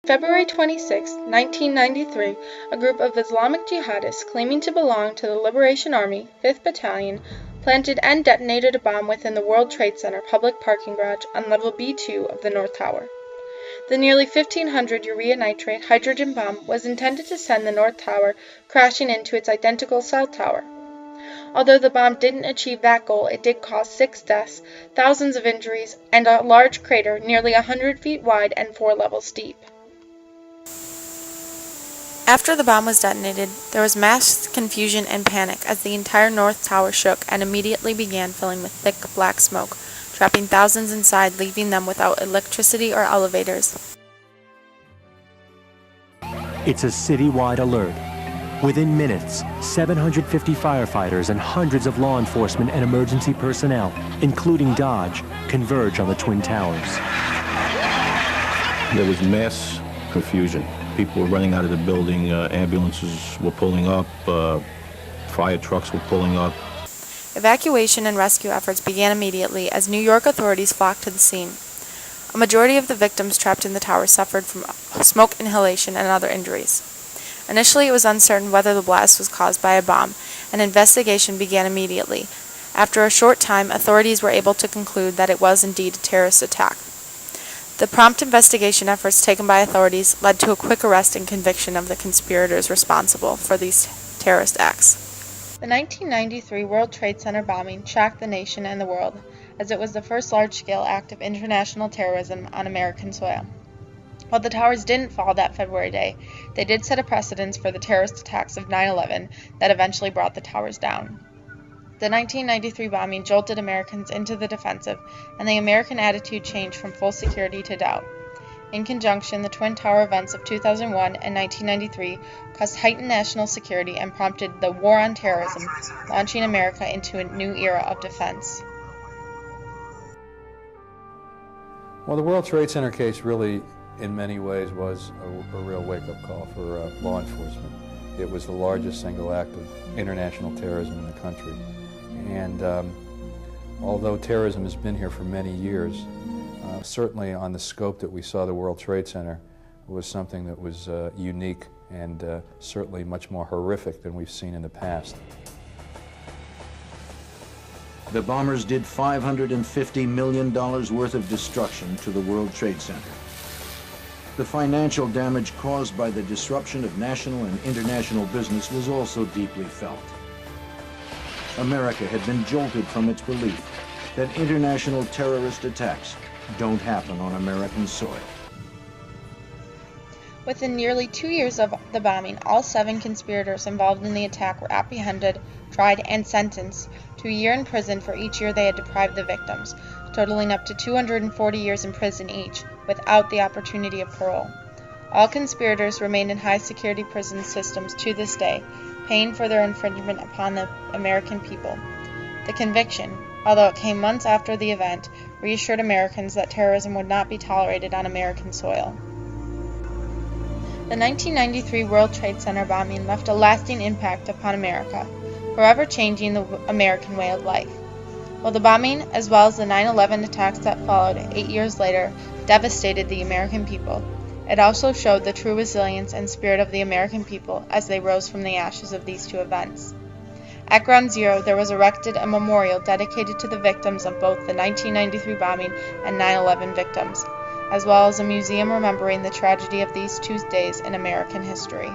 February 26, 1993, a group of Islamic jihadists claiming to belong to the Liberation Army, 5th Battalion, planted and detonated a bomb within the World Trade Center public parking garage on level B2 of the North Tower. The nearly 1,500 urea nitrate hydrogen bomb was intended to send the North Tower crashing into its identical South Tower. Although the bomb didn't achieve that goal, it did cause 6 deaths, thousands of injuries, and a large crater nearly 100 feet wide and 4 levels deep. After the bomb was detonated, there was mass confusion and panic as the entire North Tower shook and immediately began filling with thick black smoke, trapping thousands inside, leaving them without electricity or elevators. It's a citywide alert. Within minutes, 750 firefighters and hundreds of law enforcement and emergency personnel, including Dodge, converge on the Twin Towers. There was mass confusion. People were running out of the building, ambulances were pulling up, fire trucks were pulling up. Evacuation and rescue efforts began immediately as New York authorities flocked to the scene. A majority of the victims trapped in the tower suffered from smoke inhalation and other injuries. Initially, it was uncertain whether the blast was caused by a bomb, and investigation began immediately. After a short time, authorities were able to conclude that it was indeed a terrorist attack. The prompt investigation efforts taken by authorities led to a quick arrest and conviction of the conspirators responsible for these terrorist acts. The 1993 World Trade Center bombing shocked the nation and the world, as it was the first large-scale act of international terrorism on American soil. While the towers didn't fall that February day, they did set a precedence for the terrorist attacks of 9/11 that eventually brought the towers down. The 1993 bombing jolted Americans into the defensive, and the American attitude changed from full security to doubt. In conjunction, the Twin Tower events of 2001 and 1993 caused heightened national security and prompted the War on Terrorism, launching America into a new era of defense. Well, the World Trade Center case really, in many ways, was a real wake-up call for law enforcement. It was the largest single act of international terrorism in the country. And although terrorism has been here for many years, certainly on the scope that we saw the World Trade Center was something that was unique and certainly much more horrific than we've seen in the past. The bombers did $550 million worth of destruction to the World Trade Center. The financial damage caused by the disruption of national and international business was also deeply felt. America had been jolted from its belief that international terrorist attacks don't happen on American soil. Within nearly 2 years of the bombing, all 7 conspirators involved in the attack were apprehended, tried, and sentenced to a year in prison for each year they had deprived the victims, totaling up to 240 years in prison each, without the opportunity of parole. All conspirators remain in high-security prison systems to this day, paying for their infringement upon the American people. The conviction, although it came months after the event, reassured Americans that terrorism would not be tolerated on American soil. The 1993 World Trade Center bombing left a lasting impact upon America, forever changing the American way of life. While the bombing, as well as the 9/11 attacks that followed 8 years later, devastated the American people, it also showed the true resilience and spirit of the American people as they rose from the ashes of these 2 events. At Ground Zero, there was erected a memorial dedicated to the victims of both the 1993 bombing and 9/11 victims, as well as a museum remembering the tragedy of these 2 days in American history.